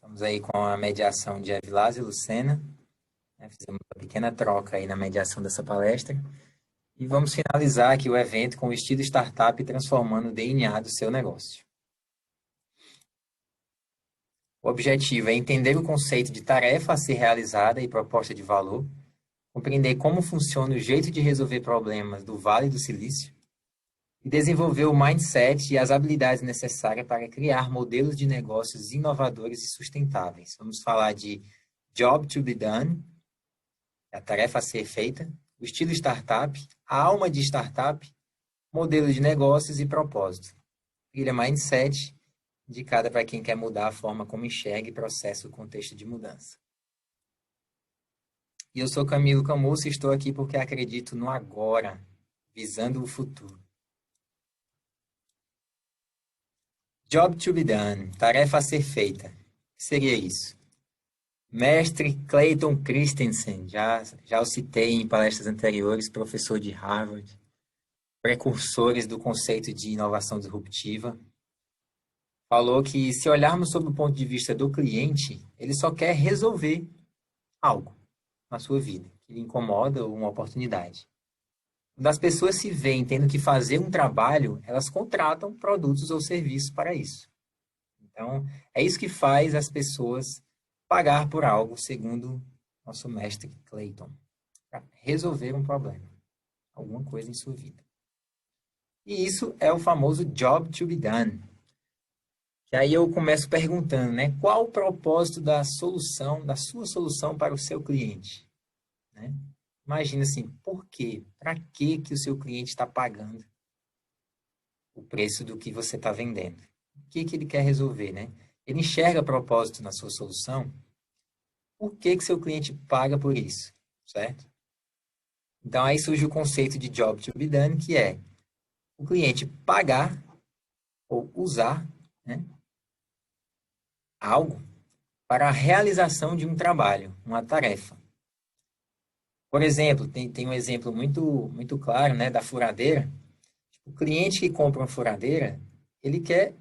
Estamos aí com a mediação de Evilásio e Lucena, né? Fizemos uma pequena troca aí na mediação dessa palestra. E vamos finalizar aqui o evento com o estilo startup transformando o DNA do seu negócio. O objetivo é entender o conceito de tarefa a ser realizada e proposta de valor, compreender como funciona o jeito de resolver problemas do Vale do Silício e desenvolver o mindset e as habilidades necessárias para criar modelos de negócios inovadores e sustentáveis. Vamos falar de Job to be done, a tarefa a ser feita, o estilo startup, a alma de startup, modelo de negócios e propósito. Trilha mindset, indicada para quem quer mudar a forma como enxerga e processa o contexto de mudança. E eu sou Camilo Camusso e estou aqui porque acredito no agora, visando o futuro. Job to be done, tarefa a ser feita. O que seria isso? Mestre Clayton Christensen, já o citei em palestras anteriores, professor de Harvard, precursores do conceito de inovação disruptiva, falou que se olharmos sob o ponto de vista do cliente, ele só quer resolver algo na sua vida, que lhe incomoda ou uma oportunidade. Quando as pessoas se veem tendo que fazer um trabalho, elas contratam produtos ou serviços para isso. Então, é isso que faz as pessoas pagar por algo, segundo nosso mestre Clayton, para resolver um problema, alguma coisa em sua vida. E isso é o famoso job to be done. Que aí eu começo perguntando, né? Qual o propósito da solução, da sua solução para o seu cliente? Né? Imagina assim, por quê? Para que o seu cliente está pagando o preço do que você está vendendo? O que ele quer resolver, né? Ele enxerga propósito na sua solução? Por que seu cliente paga por isso? Certo? Então, aí surge o conceito de job to be done, que é o cliente pagar ou usar, né, algo para a realização de um trabalho, uma tarefa. Por exemplo, tem um exemplo muito claro, né, da furadeira. O cliente que compra uma furadeira, ele quer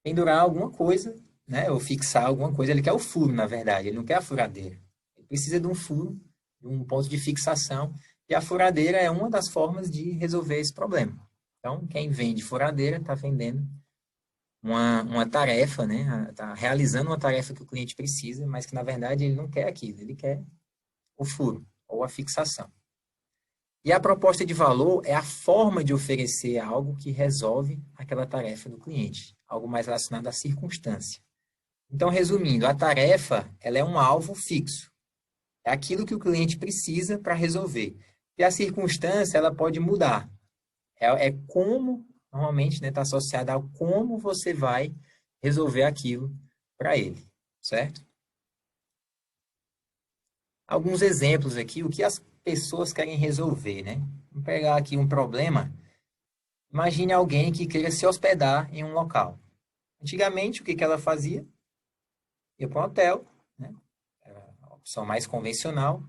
pendurar alguma coisa, né, ou fixar alguma coisa. Ele quer o furo, na verdade, ele não quer a furadeira. Ele precisa de um furo, de um ponto de fixação, e a furadeira é uma das formas de resolver esse problema. Então, quem vende furadeira está vendendo uma tarefa, né? Está realizando uma tarefa que o cliente precisa, mas que, na verdade, ele não quer aquilo, ele quer o furo ou a fixação. E a proposta de valor é a forma de oferecer algo que resolve aquela tarefa do cliente, algo mais relacionado à circunstância. Então, resumindo, a tarefa ela é um alvo fixo. É aquilo que o cliente precisa para resolver. E a circunstância ela pode mudar. É como, normalmente, está associada a como você vai resolver aquilo para ele, certo? Alguns exemplos aqui, o que as pessoas querem resolver, né? Vamos pegar aqui um problema. Imagine alguém que queira se hospedar em um local. Antigamente, o que ela fazia? Ia para um hotel, né? Era a opção mais convencional,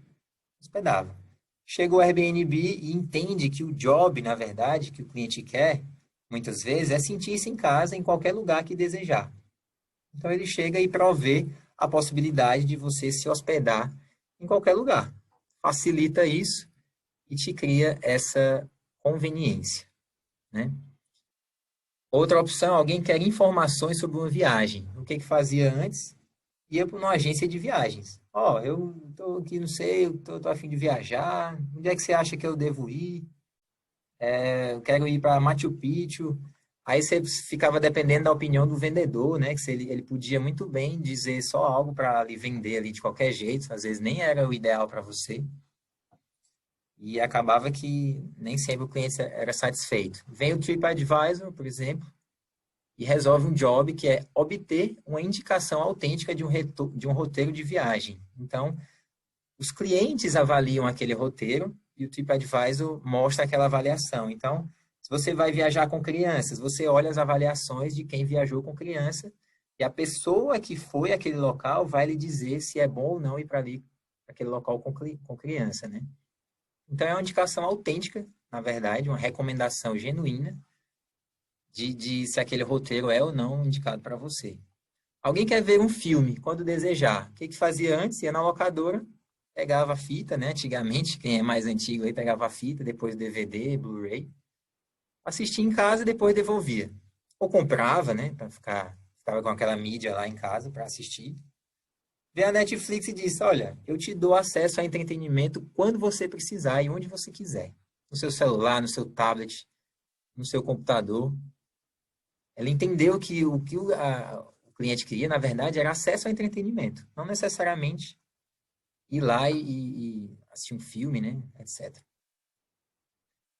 hospedava. Chega o Airbnb e entende que o job, na verdade, que o cliente quer, muitas vezes, é sentir-se em casa em qualquer lugar que desejar. Então, ele chega e provê a possibilidade de você se hospedar em qualquer lugar. Facilita isso e te cria essa conveniência, né? Outra opção, alguém quer informações sobre uma viagem. O que fazia antes? Ia para uma agência de viagens. Ó, eu tô aqui, não sei, eu tô a fim de viajar. Onde é que você acha que eu devo ir? Eu quero ir para Machu Picchu. Aí você ficava dependendo da opinião do vendedor, né? Que se ele podia muito bem dizer só algo para lhe vender ali de qualquer jeito, às vezes nem era o ideal para você. E acabava que nem sempre o cliente era satisfeito. Vem o TripAdvisor, por exemplo, e resolve um job que é obter uma indicação autêntica de um roteiro de viagem. Então, os clientes avaliam aquele roteiro e o TripAdvisor mostra aquela avaliação. Então, se você vai viajar com crianças, você olha as avaliações de quem viajou com criança e a pessoa que foi àquele local vai lhe dizer se é bom ou não ir para ali, para aquele local com criança, né? Então, é uma indicação autêntica, na verdade, uma recomendação genuína de se aquele roteiro é ou não indicado para você. Alguém quer ver um filme quando desejar. O que que fazia antes? Ia na locadora, pegava a fita, né? Antigamente, quem é mais antigo aí pegava a fita, depois DVD, Blu-ray, assistia em casa e depois devolvia. Ou comprava, né? Para ficava com aquela mídia lá em casa para assistir. Vê a Netflix e diz: Olha, eu te dou acesso a entretenimento quando você precisar e onde você quiser. No seu celular, no seu tablet, no seu computador. Ela entendeu que o cliente queria, na verdade, era acesso ao entretenimento. Não necessariamente ir lá e assistir um filme, né? Etc.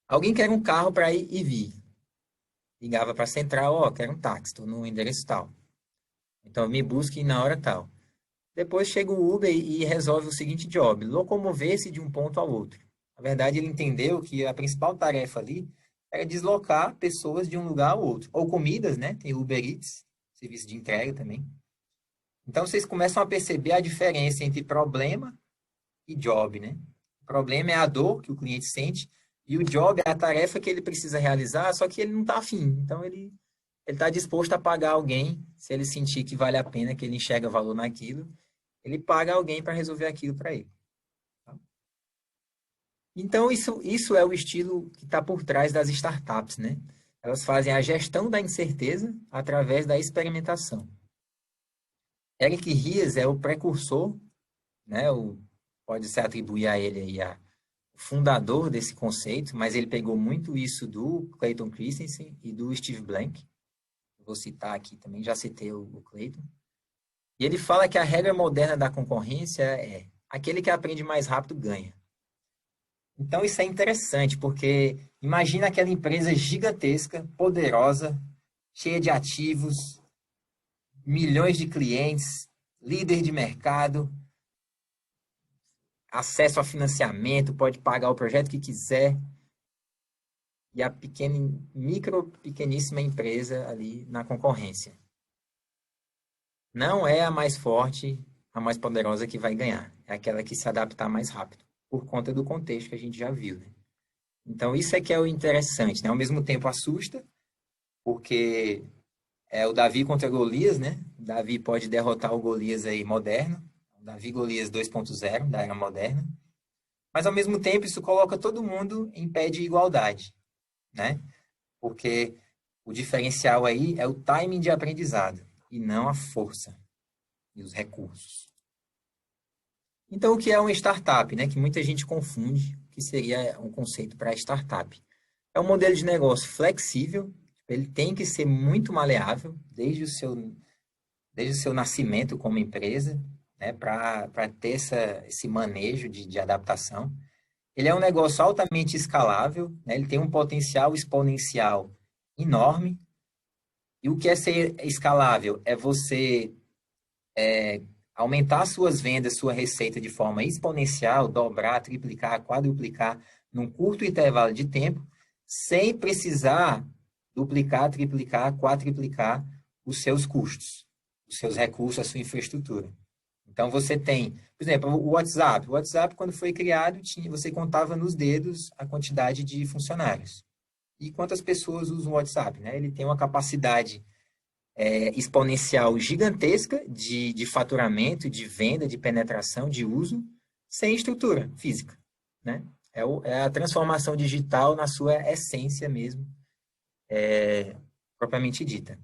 Alguém quer um carro para ir e vir. Ligava para a central: Ó, quero um táxi, estou no endereço tal. Então me busque na hora tal. Depois chega o Uber e resolve o seguinte job: locomover-se de um ponto ao outro. Na verdade, ele entendeu que a principal tarefa ali era deslocar pessoas de um lugar ao outro. Ou comidas, né? Tem Uber Eats, serviço de entrega também. Então, vocês começam a perceber a diferença entre problema e job, né? O problema é a dor que o cliente sente e o job é a tarefa que ele precisa realizar, só que ele não está afim. Então, ele está disposto a pagar alguém, se ele sentir que vale a pena, que ele enxerga valor naquilo, ele paga alguém para resolver aquilo para ele. Tá? Então, isso é o estilo que está por trás das startups, né? Elas fazem a gestão da incerteza através da experimentação. Eric Ries é o precursor, né? Pode se atribuir a ele aí o fundador desse conceito, mas ele pegou muito isso do Clayton Christensen e do Steve Blank. Vou citar aqui também, já citei o Clayton. E ele fala que a regra moderna da concorrência é: aquele que aprende mais rápido ganha. Então isso é interessante, porque imagina aquela empresa gigantesca, poderosa, cheia de ativos, milhões de clientes, líder de mercado, acesso a financiamento, pode pagar o projeto que quiser. E a pequeníssima empresa ali na concorrência. Não é a mais forte, a mais poderosa que vai ganhar. É aquela que se adaptar mais rápido, por conta do contexto que a gente já viu, né? Então, isso é que é o interessante, né? Ao mesmo tempo assusta, porque é o Davi contra Golias, né? O Davi pode derrotar o Golias aí moderno, o Davi Golias 2.0 da era moderna. Mas, ao mesmo tempo, isso coloca todo mundo em pé de igualdade, né? Porque o diferencial aí é o timing de aprendizado e não a força e os recursos. Então, o que é uma startup, né? Que muita gente confunde, que seria um conceito para startup. É um modelo de negócio flexível, ele tem que ser muito maleável desde o seu nascimento como empresa, né? Para ter esse manejo de adaptação. Ele é um negócio altamente escalável, né? Ele tem um potencial exponencial enorme. E o que é ser escalável? É você aumentar suas vendas, sua receita de forma exponencial, dobrar, triplicar, quadruplicar num curto intervalo de tempo, sem precisar duplicar, triplicar, quadruplicar os seus custos, os seus recursos, a sua infraestrutura. Então, você tem, por exemplo, o WhatsApp. O WhatsApp, quando foi criado, você contava nos dedos a quantidade de funcionários. E quantas pessoas usam o WhatsApp, né? Ele tem uma capacidade exponencial gigantesca de faturamento, de venda, de penetração, de uso, sem estrutura física, né? É a transformação digital na sua essência mesmo, propriamente dita.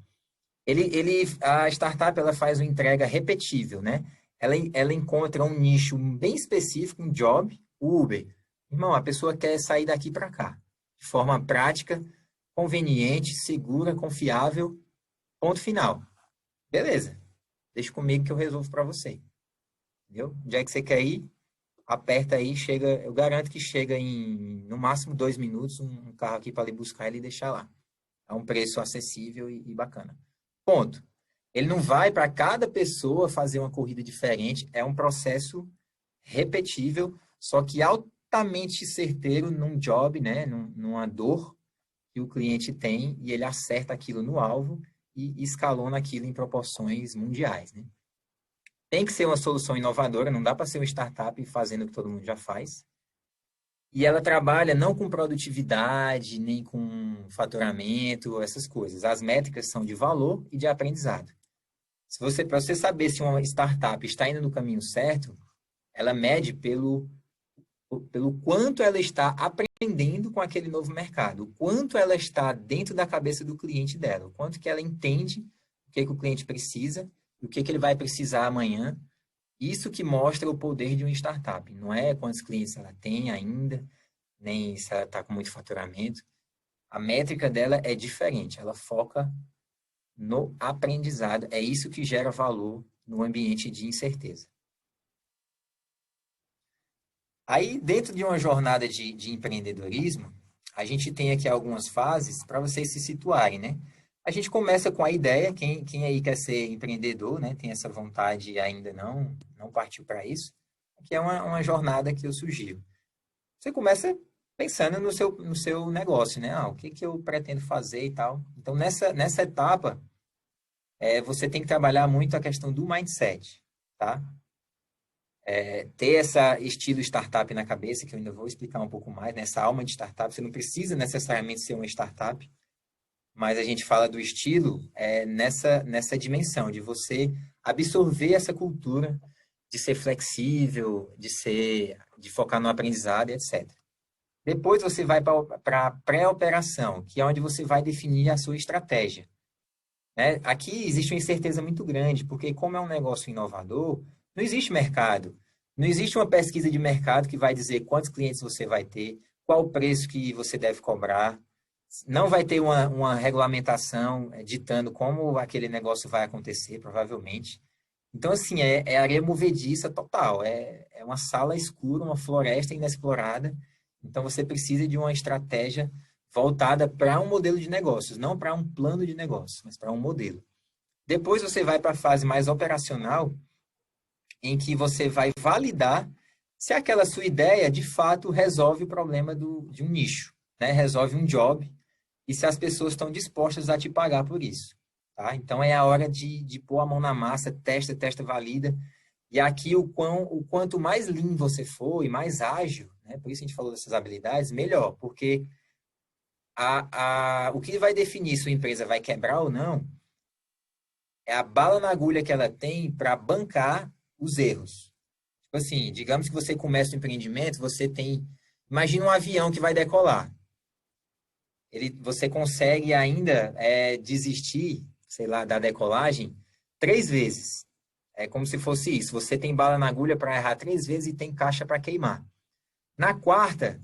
A startup ela faz uma entrega repetível, né? Ela encontra um nicho bem específico, um job, o Uber. Irmão, a pessoa quer sair daqui para cá, de forma prática, conveniente, segura, confiável, ponto final. Beleza, deixa comigo que eu resolvo para você. Entendeu? Onde é que você quer ir? Aperta aí, chega. Eu garanto que chega em, no máximo, 2 minutos, um carro aqui para ele buscar e deixar lá. É um preço acessível e bacana. Ponto. Ele não vai para cada pessoa fazer uma corrida diferente. É um processo repetível, só que altamente certeiro num job, né? Numa dor que o cliente tem e ele acerta aquilo no alvo e escalona aquilo em proporções mundiais, né? Tem que ser uma solução inovadora, não dá para ser uma startup fazendo o que todo mundo já faz. E ela trabalha não com produtividade, nem com faturamento, essas coisas. As métricas são de valor e de aprendizado. Para você saber se uma startup está indo no caminho certo, ela mede pelo quanto ela está aprendendo com aquele novo mercado, o quanto ela está dentro da cabeça do cliente dela, o quanto que ela entende o que, que o cliente precisa, o que, que ele vai precisar amanhã. Isso que mostra o poder de uma startup. Não é quantos clientes ela tem ainda, nem se ela está com muito faturamento. A métrica dela é diferente. Ela foca no aprendizado. É isso que gera valor no ambiente de incerteza. Aí, dentro de uma jornada de empreendedorismo, a gente tem aqui algumas fases para vocês se situarem, né? A gente começa com a ideia, quem aí quer ser empreendedor, né? Tem essa vontade e ainda não partiu para isso, que é uma jornada que eu sugiro. Você começa pensando no seu negócio, né? O que eu pretendo fazer e tal. Então, nessa etapa, você tem que trabalhar muito a questão do mindset, tá? Ter essa estilo startup na cabeça, que eu ainda vou explicar um pouco mais, nessa alma de startup, você não precisa necessariamente ser uma startup, mas a gente fala do estilo nessa dimensão, de você absorver essa cultura, de ser flexível, de focar no aprendizado, etc. Depois você vai para a pré-operação, que é onde você vai definir a sua estratégia, né? Aqui existe uma incerteza muito grande, porque como é um negócio inovador, não existe mercado. Não existe uma pesquisa de mercado que vai dizer quantos clientes você vai ter, qual o preço que você deve cobrar. Não vai ter uma regulamentação ditando como aquele negócio vai acontecer, provavelmente. Então, assim, é areia movediça total. É uma sala escura, uma floresta inexplorada. Então, você precisa de uma estratégia voltada para um modelo de negócios, não para um plano de negócios, mas para um modelo. Depois você vai para a fase mais operacional, em que você vai validar se aquela sua ideia de fato resolve o problema de um nicho, né? Resolve um job, e se as pessoas estão dispostas a te pagar por isso. Tá? Então é a hora de pôr a mão na massa, testa, valida. E aqui o quanto mais lean você for e mais ágil, né? Por isso a gente falou dessas habilidades, melhor, porque o que vai definir se a empresa vai quebrar ou não é a bala na agulha que ela tem para bancar os erros. Tipo assim, digamos que você começa o empreendimento, você tem. Imagina um avião que vai decolar. Você consegue ainda desistir, sei lá, da decolagem 3 vezes. É como se fosse isso. Você tem bala na agulha para errar 3 vezes e tem caixa para queimar. Na quarta,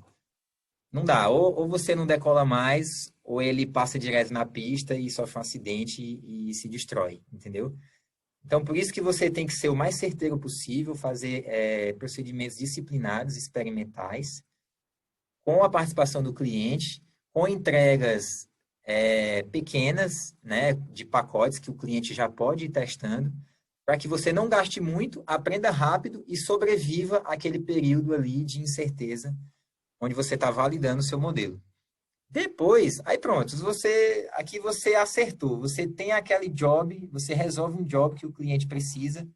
não dá. Ou você não decola mais, ou ele passa direto na pista e sofre um acidente e se destrói, entendeu? Então, por isso que você tem que ser o mais certeiro possível, fazer procedimentos disciplinados, experimentais, com a participação do cliente, com entregas pequenas, né, de pacotes que o cliente já pode ir testando, para que você não gaste muito, aprenda rápido e sobreviva aquele período ali de incerteza, onde você está validando o seu modelo. Depois, aí pronto, aqui você acertou, você tem aquele job, você resolve um job que o cliente precisa.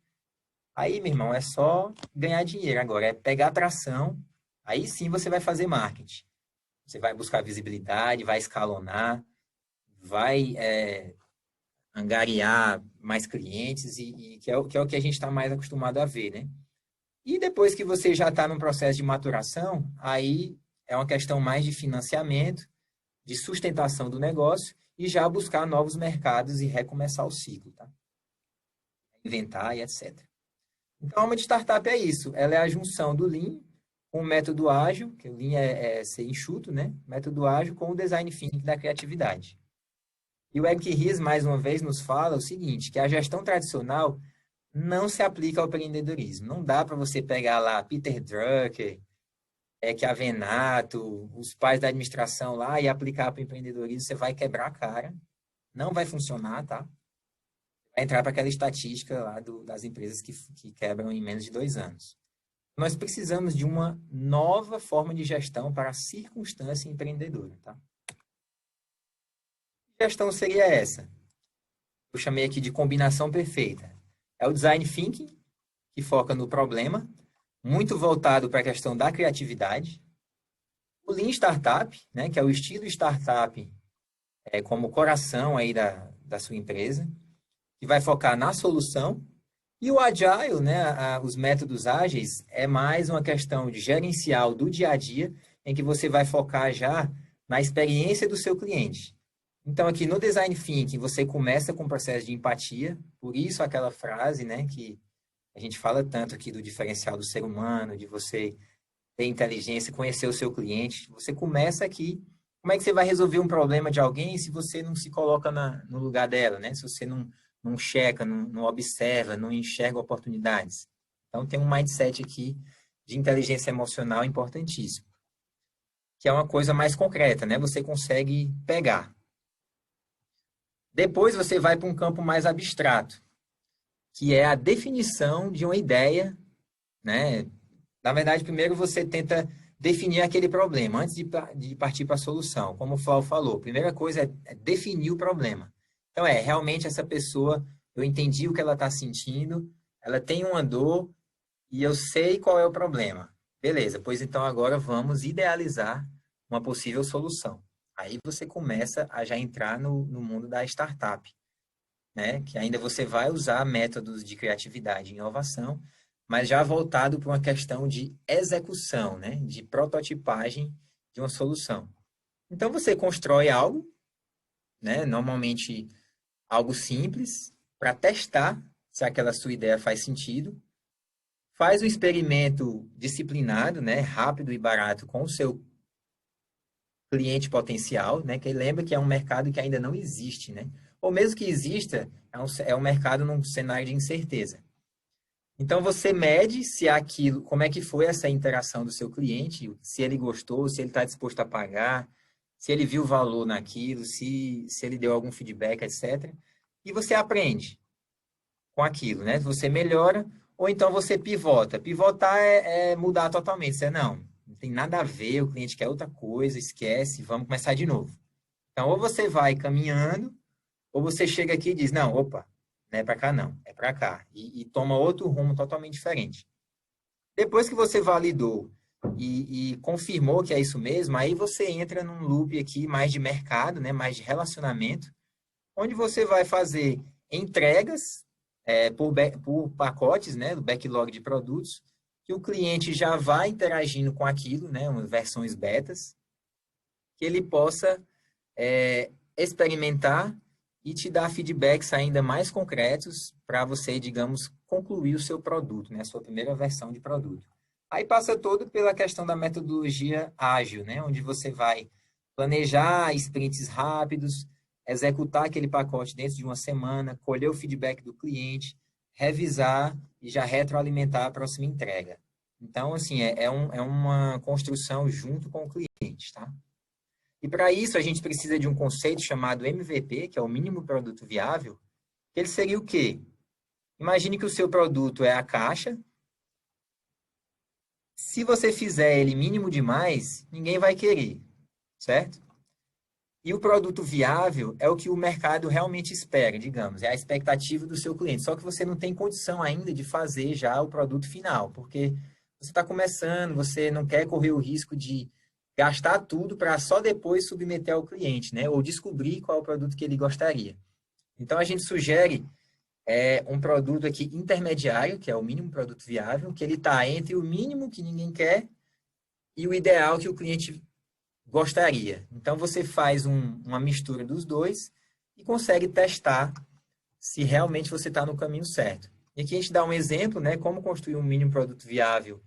Aí, meu irmão, é só ganhar dinheiro agora, é pegar atração. Aí sim você vai fazer marketing. Você vai buscar visibilidade, vai escalonar, vai angariar mais clientes e que é o que a gente está mais acostumado a ver, né? E depois que você já está num processo de maturação, aí é uma questão mais de financiamento, de sustentação do negócio e já buscar novos mercados e recomeçar o ciclo, tá? Inventar e etc. Então, uma de startup é isso. Ela é a junção do Lean com o método ágil, que o Lean é ser enxuto, né? Método ágil com o design thinking da criatividade. E o Eric Ries, mais uma vez, nos fala o seguinte, que a gestão tradicional não se aplica ao empreendedorismo. Não dá para você pegar lá Peter Drucker, Chiavenato, os pais da administração lá e aplicar para o empreendedorismo, você vai quebrar a cara. Não vai funcionar, tá? Vai entrar para aquela estatística lá das empresas que quebram em menos de 2 anos. Nós precisamos de uma nova forma de gestão para a circunstância empreendedora, tá? Que gestão seria essa? Eu chamei aqui de combinação perfeita. É o design thinking, que foca no problema, muito voltado para a questão da criatividade. O Lean Startup, né, que é o estilo startup como coração aí da sua empresa. que vai focar na solução. E o Agile, né, os métodos ágeis, é mais uma questão de gerencial do dia a dia, em que você vai focar já na experiência do seu cliente. Então, aqui no Design Thinking, você começa com o processo de empatia, por isso aquela frase, né, que a gente fala tanto aqui do diferencial do ser humano, de você ter inteligência, conhecer o seu cliente. Você começa aqui. Como é que você vai resolver um problema de alguém se você não se coloca no lugar dela, né? Se você não checa, não observa, não enxerga oportunidades. Então, tem um mindset aqui de inteligência emocional importantíssimo, que é uma coisa mais concreta, né? Você consegue pegar. Depois você vai para um campo mais abstrato, que é a definição de uma ideia, né? Na verdade, primeiro você tenta definir aquele problema antes de partir para a solução. Como o Flávio falou, a primeira coisa é definir o problema. Então, realmente essa pessoa, eu entendi o que ela está sentindo, ela tem uma dor e eu sei qual é o problema. Beleza, pois então agora vamos idealizar uma possível solução. Aí você começa a já entrar no mundo da startup, né? Que ainda você vai usar métodos de criatividade e inovação, mas já voltado para uma questão de execução, né? De prototipagem de uma solução. Então você constrói algo, né? Normalmente algo simples, para testar se aquela sua ideia faz sentido. Faz um experimento disciplinado, né? Rápido e barato com o seu cliente potencial, né? Que lembra que é um mercado que ainda não existe, né? Ou mesmo que exista, é um mercado num cenário de incerteza. Então você mede se aquilo, como é que foi essa interação do seu cliente, se ele gostou, se ele está disposto a pagar, se ele viu valor naquilo, se ele deu algum feedback, etc. E você aprende com aquilo, né? Você melhora, ou então você pivota. Pivotar é mudar totalmente. Você não tem nada a ver, o cliente quer outra coisa, esquece, vamos começar de novo. Então, ou você vai caminhando, ou você chega aqui e diz, não, opa, não é para cá não, é para cá. E toma outro rumo totalmente diferente. Depois que você validou e confirmou que é isso mesmo, aí você entra num loop aqui mais de mercado, né, mais de relacionamento, onde você vai fazer entregas por pacotes, né, do backlog de produtos, que o cliente já vai interagindo com aquilo, né, versões betas, que ele possa experimentar e te dar feedbacks ainda mais concretos para você, digamos, concluir o seu produto, né, a sua primeira versão de produto. Aí passa todo pela questão da metodologia ágil, né, onde você vai planejar sprints rápidos, executar aquele pacote dentro de uma semana, colher o feedback do cliente, revisar e já retroalimentar a próxima entrega. Então, assim, é uma construção junto com o cliente, tá? E para isso a gente precisa de um conceito chamado MVP, que é o mínimo produto viável, que ele seria o quê? Imagine que o seu produto é a caixa. Se você fizer ele mínimo demais, ninguém vai querer, certo? E o produto viável é o que o mercado realmente espera, digamos, é a expectativa do seu cliente. Só que você não tem condição ainda de fazer já o produto final, porque você está começando, você não quer correr o risco de gastar tudo para só depois submeter ao cliente, né? Ou descobrir qual é o produto que ele gostaria. Então, a gente sugere um produto aqui intermediário, que é o mínimo produto viável, que ele está entre o mínimo que ninguém quer e o ideal que o cliente gostaria. Então, você faz uma mistura dos dois e consegue testar se realmente você está no caminho certo. E aqui a gente dá um exemplo, né? Como construir um mínimo produto viável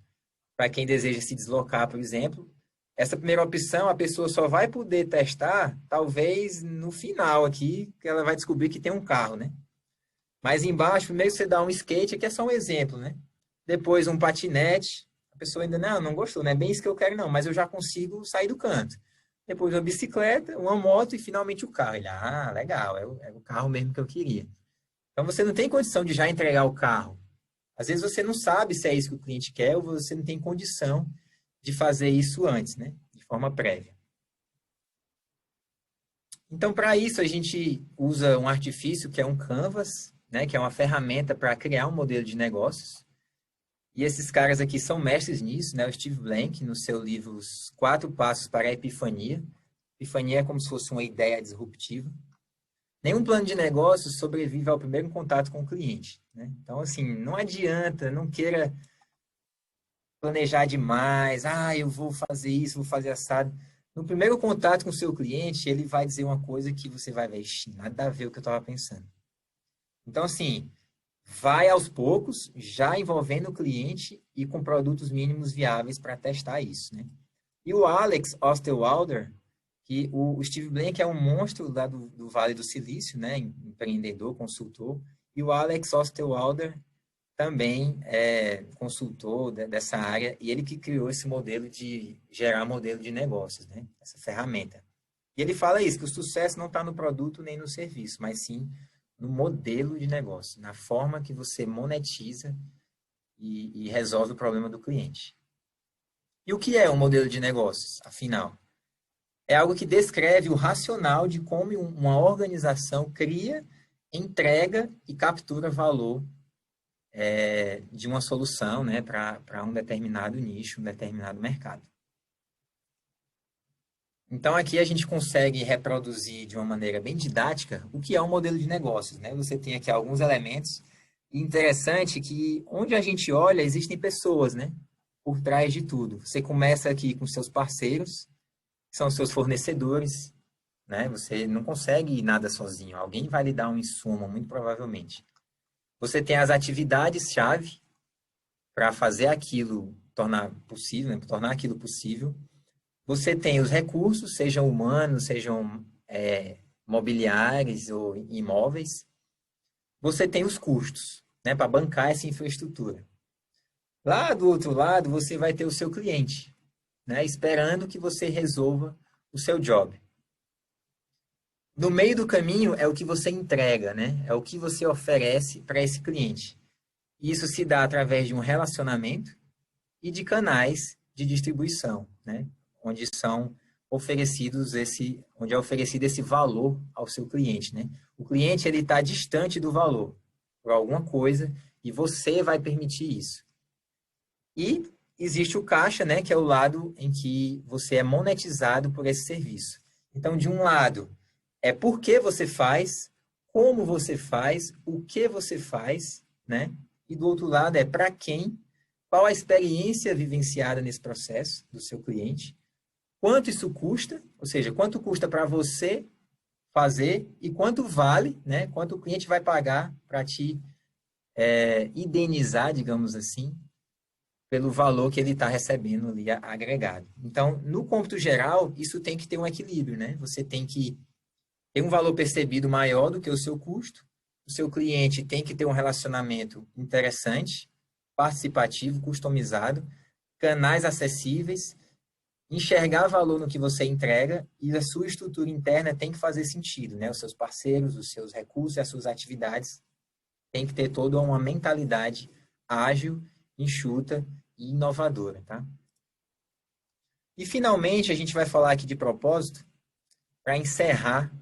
para quem deseja se deslocar, por exemplo. Essa primeira opção, a pessoa só vai poder testar, talvez no final aqui, que ela vai descobrir que tem um carro, né? Mas embaixo, primeiro você dá um skate, aqui é só um exemplo, né? Depois um patinete, a pessoa ainda, não gostou, não é bem isso que eu quero não, mas eu já consigo sair do canto. Depois uma bicicleta, uma moto e finalmente o carro. Ele, legal, é o carro mesmo que eu queria. Então você não tem condição de já entregar o carro. Às vezes você não sabe se é isso que o cliente quer ou você não tem condição de fazer isso antes, né? De forma prévia. Então, para isso, a gente usa um artifício que é um Canvas, né? Que é uma ferramenta para criar um modelo de negócios. E esses caras aqui são mestres nisso, né? O Steve Blank, no seu livro Os 4 Passos para a Epifania. Epifania é como se fosse uma ideia disruptiva. Nenhum plano de negócio sobrevive ao primeiro contato com o cliente, né? Então, assim, não adianta, não queira planejar demais. Ah, eu vou fazer isso, vou fazer assado. No primeiro contato com o seu cliente, ele vai dizer uma coisa que você vai ver, "Ixi, nada a ver com o que eu estava pensando." Então, assim, vai aos poucos, já envolvendo o cliente e com produtos mínimos viáveis para testar isso, né? E o Alex Osterwalder, que o Steve Blank é um monstro lá do Vale do Silício, né? Empreendedor, consultor. E o Alex Osterwalder também é consultor dessa área, e ele que criou esse modelo de gerar modelo de negócios, né? Essa ferramenta. E ele fala isso, que o sucesso não está no produto nem no serviço, mas sim no modelo de negócio, na forma que você monetiza e resolve o problema do cliente. E o que é um modelo de negócios, afinal? É algo que descreve o racional de como uma organização cria, entrega e captura valor de uma solução, né, para um determinado nicho, um determinado mercado. Então, aqui a gente consegue reproduzir de uma maneira bem didática o que é um modelo de negócios, né? Você tem aqui alguns elementos. E interessante que onde a gente olha, existem pessoas, né? Por trás de tudo. Você começa aqui com seus parceiros, que são seus fornecedores, né? Você não consegue ir nada sozinho. Alguém vai lhe dar um insumo, muito provavelmente. Você tem as atividades-chave para fazer aquilo tornar possível, né? Tornar aquilo possível. Você tem os recursos, sejam humanos, sejam mobiliários ou imóveis. Você tem os custos, né, para bancar essa infraestrutura. Lá do outro lado, você vai ter o seu cliente, né, esperando que você resolva o seu job. No meio do caminho é o que você entrega, né? É o que você oferece para esse cliente. Isso se dá através de um relacionamento e de canais de distribuição, né? Onde são onde é oferecido esse valor ao seu cliente, né? O cliente ele está distante do valor por alguma coisa e você vai permitir isso. E existe o caixa, né? Que é o lado em que você é monetizado por esse serviço. Então, de um lado é por que você faz, como você faz, o que você faz, né? E do outro lado é para quem, qual a experiência vivenciada nesse processo do seu cliente, quanto isso custa, ou seja, quanto custa para você fazer e quanto vale, né? Quanto o cliente vai pagar para te indenizar, digamos assim, pelo valor que ele está recebendo ali agregado. Então, no cômputo geral, isso tem que ter um equilíbrio, né? Você tem que ter um valor percebido maior do que o seu custo, o seu cliente tem que ter um relacionamento interessante, participativo, customizado, canais acessíveis, enxergar valor no que você entrega e a sua estrutura interna tem que fazer sentido, né? Os seus parceiros, os seus recursos e as suas atividades têm que ter toda uma mentalidade ágil, enxuta e inovadora, tá? E finalmente a gente vai falar aqui de propósito para encerrar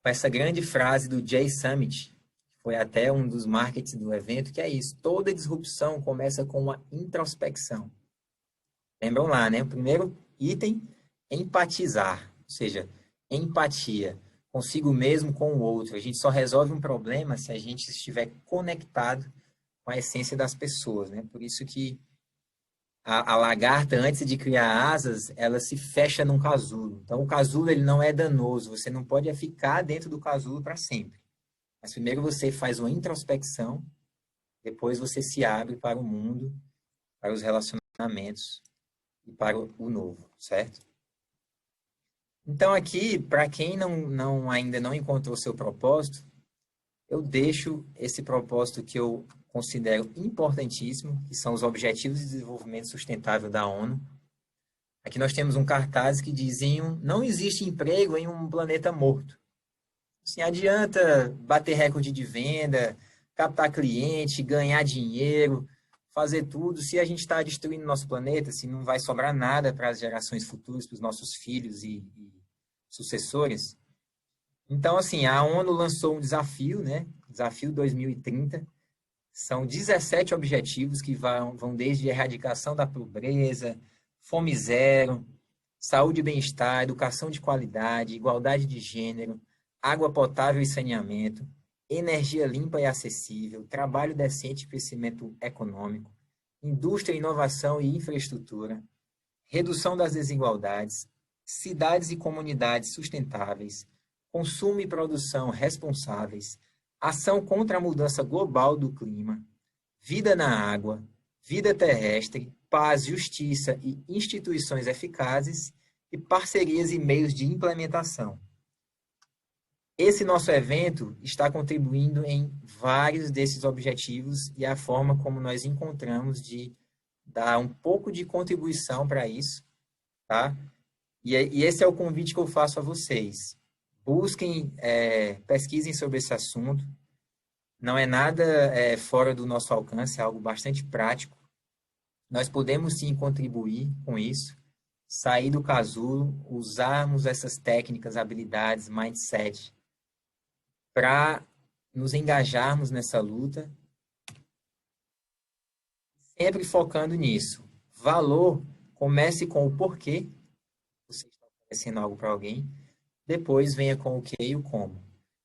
com essa grande frase do Jay Summit, que foi até um dos marketings do evento, que é isso: toda disrupção começa com uma introspecção. Lembram lá, né? O primeiro item, empatizar, ou seja, empatia consigo mesmo, com o outro. A gente só resolve um problema se a gente estiver conectado com a essência das pessoas, né? Por isso que a lagarta, antes de criar asas, ela se fecha num casulo. Então, o casulo ele não é danoso, você não pode ficar dentro do casulo para sempre. Mas primeiro você faz uma introspecção, depois você se abre para o mundo, para os relacionamentos e para o novo, certo? Então, aqui, para quem ainda não encontrou seu propósito, eu deixo esse propósito que eu considero importantíssimo, que são os Objetivos de Desenvolvimento Sustentável da ONU. Aqui nós temos um cartaz que dizia: não existe emprego em um planeta morto. Assim, adianta bater recorde de venda, captar cliente, ganhar dinheiro, fazer tudo, se a gente está destruindo nosso planeta, se não vai sobrar nada para as gerações futuras, para os nossos filhos e sucessores. Então, assim, a ONU lançou um desafio, né? Desafio 2030. São 17 objetivos que vão desde erradicação da pobreza, fome zero, saúde e bem-estar, educação de qualidade, igualdade de gênero, água potável e saneamento, energia limpa e acessível, trabalho decente e crescimento econômico, indústria, inovação e infraestrutura, redução das desigualdades, cidades e comunidades sustentáveis, consumo e produção responsáveis, ação contra a mudança global do clima, vida na água, vida terrestre, paz, justiça e instituições eficazes e parcerias e meios de implementação. Esse nosso evento está contribuindo em vários desses objetivos e a forma como nós encontramos de dar um pouco de contribuição para isso, tá? E esse é o convite que eu faço a vocês. Busquem, pesquisem sobre esse assunto. Não é nada fora do nosso alcance, é algo bastante prático. Nós podemos sim contribuir com isso, sair do casulo, usarmos essas técnicas, habilidades, mindset, para nos engajarmos nessa luta, sempre focando nisso. Valor, comece com o porquê você está oferecendo algo para alguém, depois venha com o que e o como.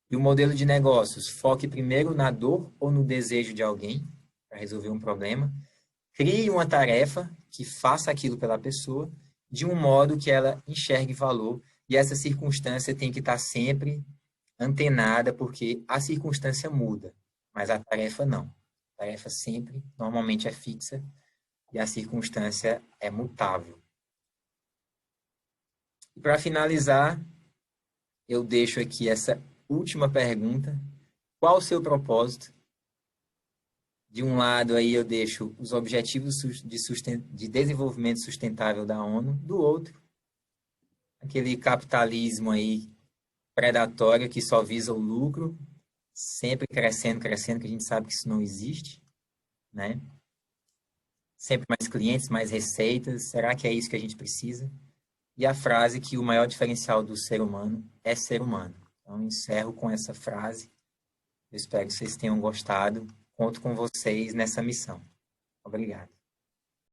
E o modelo de negócios, foque primeiro na dor ou no desejo de alguém para resolver um problema. Crie uma tarefa que faça aquilo pela pessoa de um modo que ela enxergue valor. E essa circunstância tem que estar sempre antenada, porque a circunstância muda, mas a tarefa não. A tarefa sempre, normalmente, é fixa e a circunstância é mutável. E para finalizar, eu deixo aqui essa última pergunta. Qual o seu propósito? De um lado aí eu deixo os objetivos de desenvolvimento sustentável da ONU, do outro, aquele capitalismo aí predatório que só visa o lucro, sempre crescendo, crescendo, que a gente sabe que isso não existe, né? Sempre mais clientes, mais receitas. Será que é isso que a gente precisa? E a frase que o maior diferencial do ser humano é ser humano. Então, encerro com essa frase. Eu espero que vocês tenham gostado. Conto com vocês nessa missão. Obrigado.